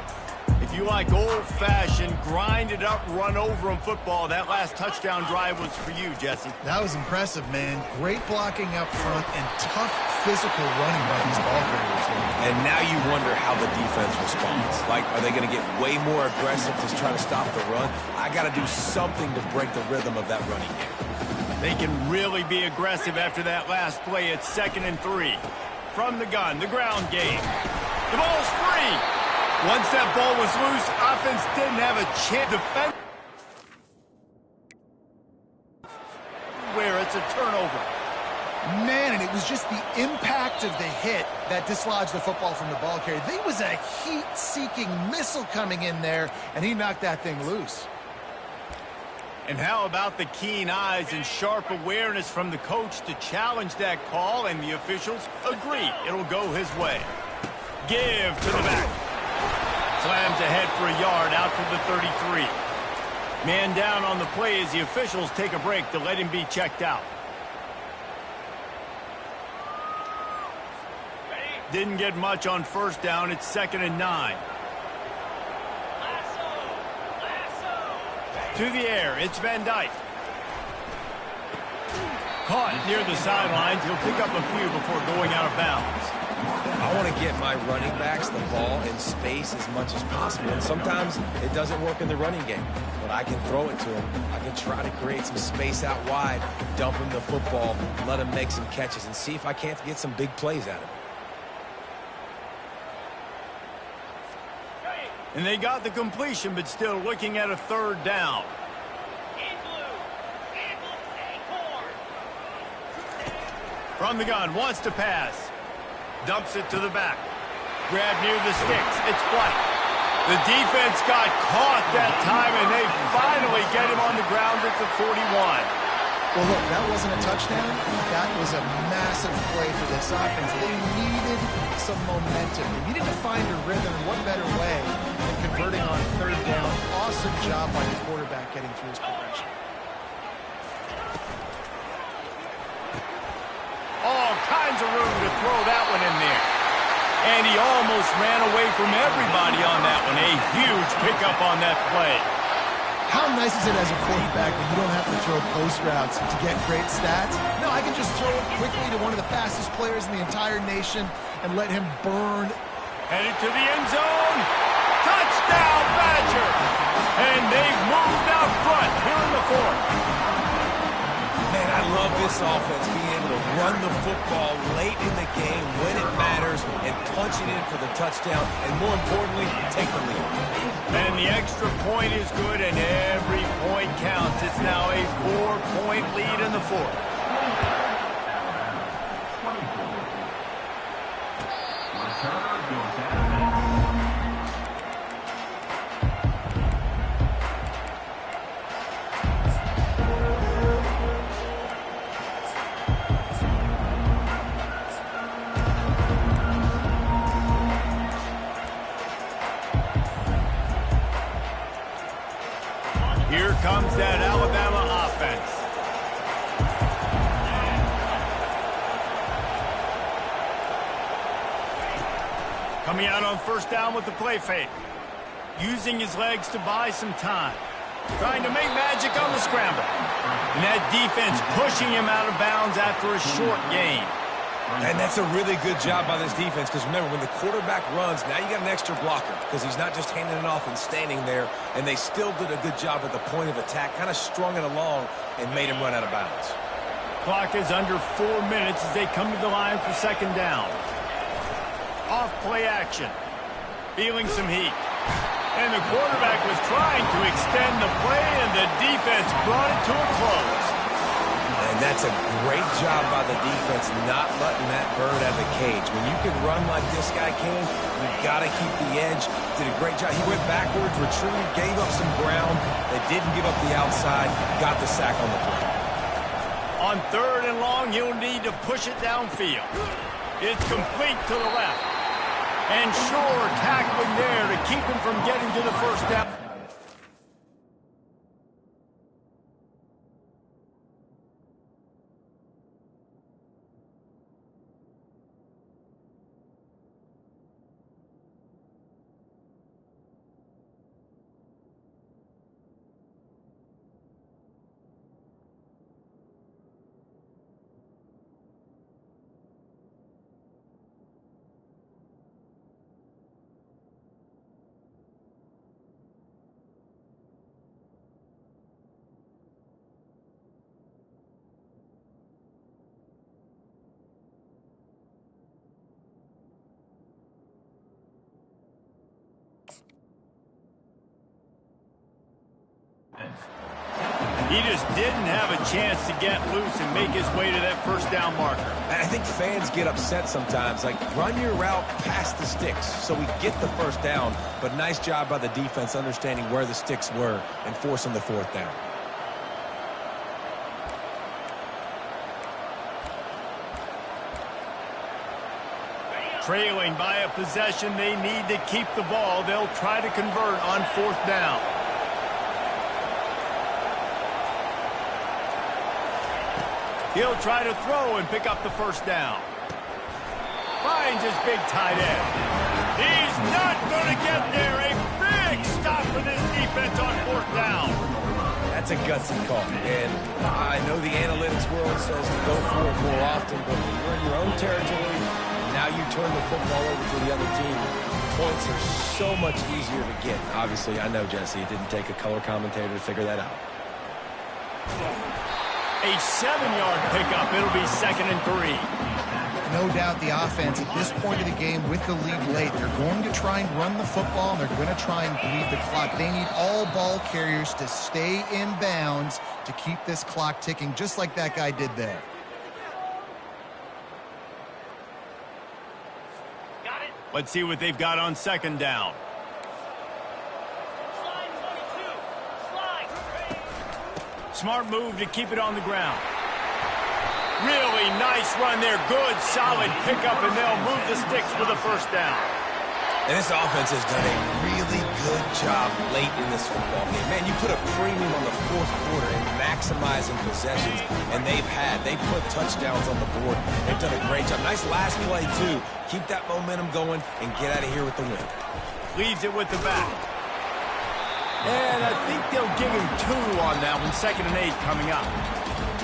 If you like old-fashioned, grind-it-up, run-over-'em football, that last touchdown drive was for you, Jesse. That was impressive, man. Great blocking up front and tough physical running by these ball carriers. And now you wonder how the defense responds. Like, are they going to get way more aggressive to try to stop the run? I got to do something to break the rhythm of that running game. They can really be aggressive after that last play. It's 2nd and 3. From the gun, the ground game. The ball's free. Once that ball was loose, offense didn't have a chance to defend. Where it's a turnover. Man, and it was just the impact of the hit that dislodged the football from the ball carrier. There was a heat-seeking missile coming in there, and he knocked that thing loose. And how about the keen eyes and sharp awareness from the coach to challenge that call, and the officials agree it'll go his way. Give to the back. Slams ahead for a yard out to the 33. Man down on the play as the officials take a break to let him be checked out. Didn't get much on first down. It's 2nd and 9. To the air, it's Van Dyke. Caught near the sidelines. He'll pick up a few before going out of bounds. I want to get my running backs the ball in space as much as possible. And sometimes it doesn't work in the running game. But I can throw it to them. I can try to create some space out wide, dump him the football, let him make some catches, and see if I can't get some big plays out of him. And they got the completion, but still looking at a 3rd down. From the gun, wants to pass. Dumps it to the back. Grab near the sticks. It's White. The defense got caught that time, and they finally get him on the ground at the 41. Well, look, that wasn't a touchdown. That was a massive play for this offense. They needed some momentum. They needed to find a rhythm, and what better way than converting on 3rd down. Awesome job by the quarterback getting through his progression. All kinds of room to throw that one in there. And he almost ran away from everybody on that one. A huge pickup on that play. How nice is it as a quarterback when you don't have to throw post routes to get great stats? No, I can just throw it quickly to one of the fastest players in the entire nation and let him burn. Headed to the end zone. Touchdown, Badger! And they've moved out front here in the 4th. Man, I love this offense being able to run the football late in the game when it matters and punch it in for the touchdown, and more importantly, take the lead. And the extra point is good, and every point counts. It's now a 4-point lead in the 4th. Here comes that Alabama offense. Coming out on 1st down with the play fake. Using his legs to buy some time. Trying to make magic on the scramble. And that defense pushing him out of bounds after a short gain. And that's a really good job by this defense, because remember, when the quarterback runs, now you got an extra blocker, because he's not just handing it off and standing there, and they still did a good job at the point of attack, kind of strung it along and made him run out of bounds. clock is under 4 minutes as they come to the line for second down. Off play action. Feeling some heat. And the quarterback was trying to extend the play, and the defense brought it to a close. And that's a great job by the defense not letting that bird out of the cage. When you can run like this guy can, you've got to keep the edge. Did a great job. He went backwards, retreated, gave up some ground. They didn't give up the outside, got the sack on the play. On 3rd and long, he'll need to push it downfield. It's complete to the left. And sure, tackling there to keep him from getting to the first down. He just didn't have a chance to get loose and make his way to that first down marker. And I think fans get upset sometimes. Like, run your route past the sticks so we get the first down. But nice job by the defense understanding where the sticks were and forcing the 4th down. Trailing by a possession, they need to keep the ball. They'll try to convert on 4th down. He'll try to throw and pick up the first down. Finds his big tight end. He's not going to get there. A big stop for this defense on 4th down. That's a gutsy call. And I know the analytics world says to go for it more often, but when you're in your own territory, now you turn the football over to the other team. Points are so much easier to get. Obviously, I know, Jesse, it didn't take a color commentator to figure that out. A 7-yard pickup. It'll be 2nd and 3. No doubt the offense at this point of the game with the lead late, they're going to try and run the football, and they're going to try and bleed the clock. They need all ball carriers to stay in bounds to keep this clock ticking, just like that guy did there. Let's see what they've got on 2nd down. Smart move to keep it on the ground. Really nice run there. Good, solid pickup, and they'll move the sticks for the first down. And this offense has done a really good job late in this football game. Man, you put a premium on the 4th quarter in maximizing possessions, and they put touchdowns on the board. They've done a great job. Nice last play, too. Keep that momentum going and get out of here with the win. Leaves it with the back. And I think they'll give him 2 on that one. 2nd and 8 coming up.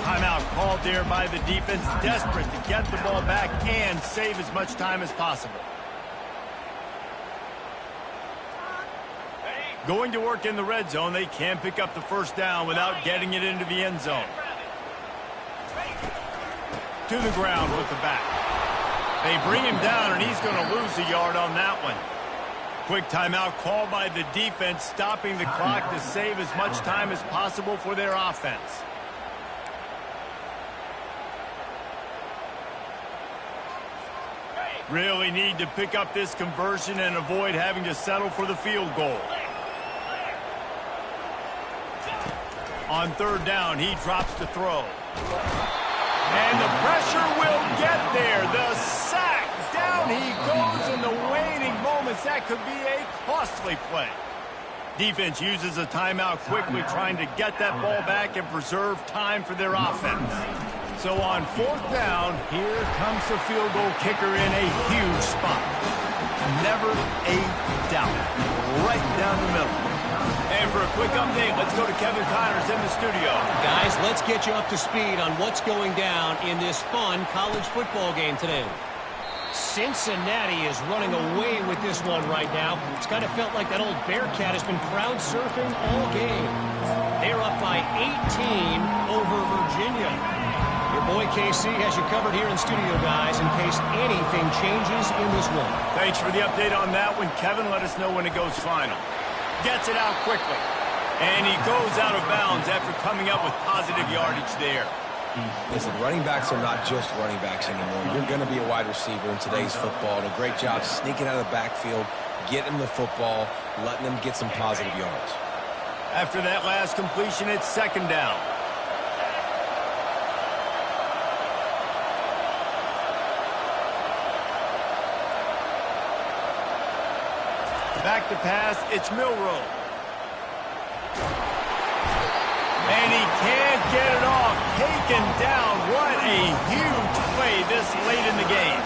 Timeout called there by the defense, desperate to get the ball back and save as much time as possible. Going to work in the red zone. They can pick up the first down without getting it into the end zone. To the ground with the back. They bring him down, and he's going to lose a yard on that one. Quick timeout called by the defense, stopping the clock to save as much time as possible for their offense. Really need to pick up this conversion and avoid having to settle for the field goal. On 3rd down, he drops to throw. And the pressure will get there. The sack. Down he goes in the waning moments. That could be a costly play. Defense uses a timeout quickly, trying to get that ball back and preserve time for their offense. So on 4th down, here comes the field goal kicker in a huge spot. Never a doubt. Right down the middle. And for a quick update, let's go to Kevin Connors in the studio. Guys, let's get you up to speed on what's going down in this fun college football game today. Cincinnati is running away with this one right now. It's kind of felt like that old Bearcat has been crowd surfing all game. They're up by 18 over Virginia. Your Boy, KC has you covered here in studio, guys, in case anything changes in this one. Thanks for the update on that one, Kevin. Let us know when it goes final. Gets it out quickly. And he goes out of bounds after coming up with positive yardage there. Listen, running backs are not just running backs anymore. You're going to be a wide receiver in today's football. And a great job sneaking out of the backfield, getting the football, letting them get some positive yards. After that last completion, it's second down. Back to pass, it's Milroe. And he can't get it off. Taken down. What a huge play this late in the game.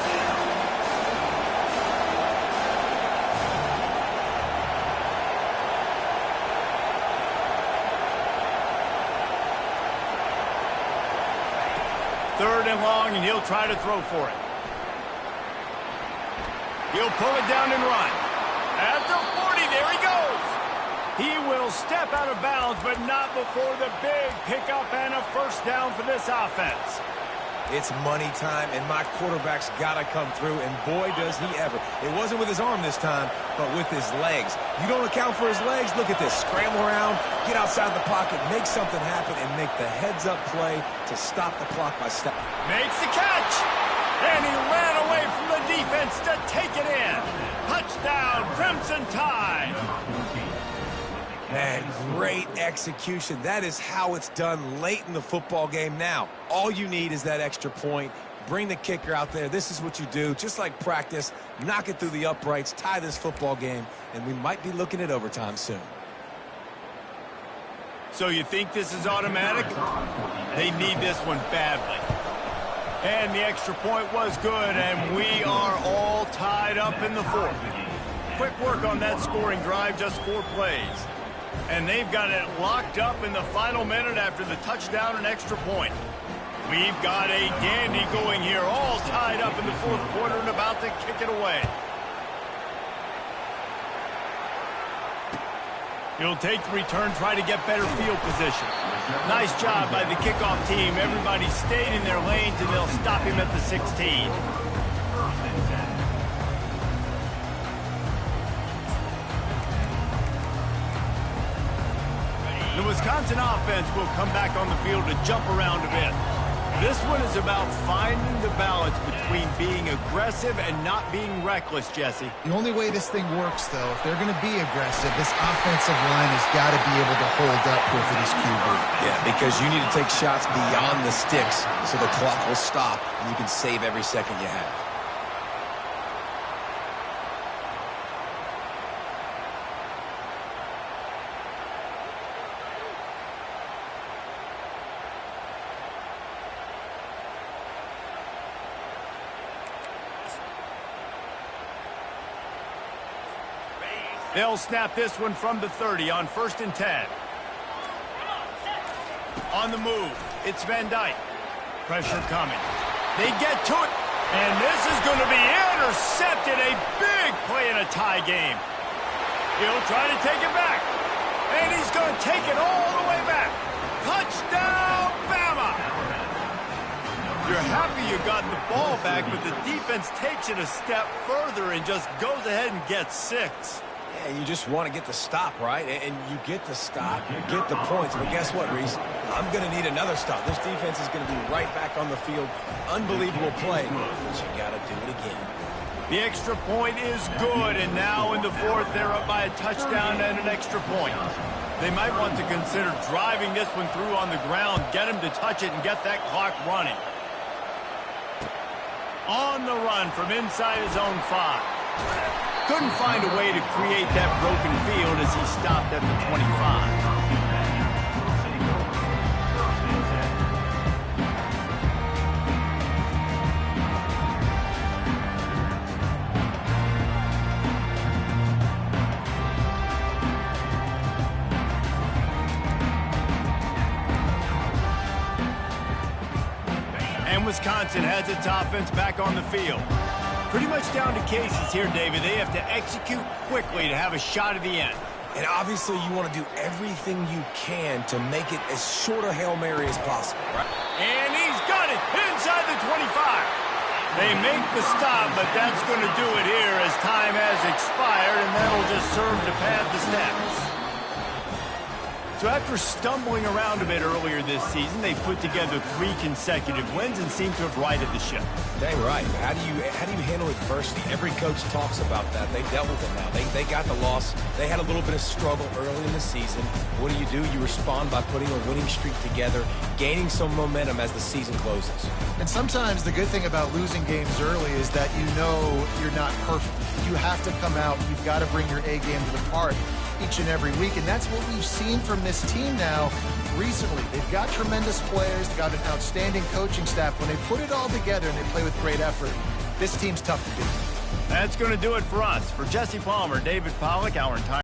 Third and long, and he'll try to throw for it. He'll pull it down and run. At the 40, there he goes. He will step out of bounds, but not before the big pickup and a first down for this offense. It's money time, and my quarterback's got to come through, and boy, does he ever. It wasn't with his arm this time, but with his legs. You don't account for his legs? Look at this. Scramble around, get outside the pocket, make something happen, and make the heads-up play to stop the clock by step. Makes the catch, and he ran away from the defense to take it in. Touchdown, Crimson Tide. Man, great execution. That is how it's done late in the football game now. All you need is that extra point. Bring the kicker out there. This is what you do. Just like practice, knock it through the uprights, tie this football game, and we might be looking at overtime soon. So you think this is automatic? They need this one badly. And the extra point was good, and we are all tied up in the fourth. Quick work on that scoring drive, just 4 plays. And they've got it locked up in the final minute after the touchdown and extra point. We've got a dandy going here, all tied up in the fourth quarter and about to kick it away. He'll take the return, try to get better field position. Nice job by the kickoff team. Everybody stayed in their lanes, and they'll stop him at the 16. The Wisconsin offense will come back on the field to jump around a bit. This one is about finding the balance between being aggressive and not being reckless, Jesse. The only way this thing works, though, if they're going to be aggressive, this offensive line has got to be able to hold up here for this QB. Yeah, because you need to take shots beyond the sticks so the clock will stop and you can save every second you have. They'll snap this one from the 30 on 1st and 10. On the move, it's Van Dyke. Pressure coming. They get to it, and this is going to be intercepted. A big play in a tie game. He'll try to take it back, and he's going to take it all the way back. Touchdown, Bama! You're happy you got the ball back, but the defense takes it a step further and just goes ahead and gets 6. And you just want to get the stop, right? And you get the stop, you get the points. But guess what, Reese? I'm going to need another stop. This defense is going to be right back on the field. Unbelievable play, but you got to do it again. The extra point is good, and now in the fourth, they're up by a touchdown and an extra point. They might want to consider driving this one through on the ground, get him to touch it, and get that clock running. On the run from inside his own 5. Couldn't find a way to create that broken field as he stopped at the 25. And Wisconsin has its offense back on the field. Pretty much down to cases here, David. They have to execute quickly to have a shot at the end. And obviously you want to do everything you can to make it as short a Hail Mary as possible, right? And he's got it. inside the 25. They make the stop, but that's going to do it here as time has expired, and that'll just serve to pad the stats. So after stumbling around a bit earlier this season, they put together 3 consecutive wins and seem to have righted the ship. Dang right. How do you handle adversity? Every coach talks about that. They dealt with it now. They got the loss. They had a little bit of struggle early in the season. What do? You respond by putting a winning streak together, gaining some momentum as the season closes. And sometimes the good thing about losing games early is that you know you're not perfect. You have to come out. You've got to bring your A game to the park each and every week, and that's what we've seen from this team now recently. They've got tremendous players, they've got an outstanding coaching staff. When they put it all together and they play with great effort, this team's tough to beat. That's going to do it for us. For Jesse Palmer, David Pollack, our entire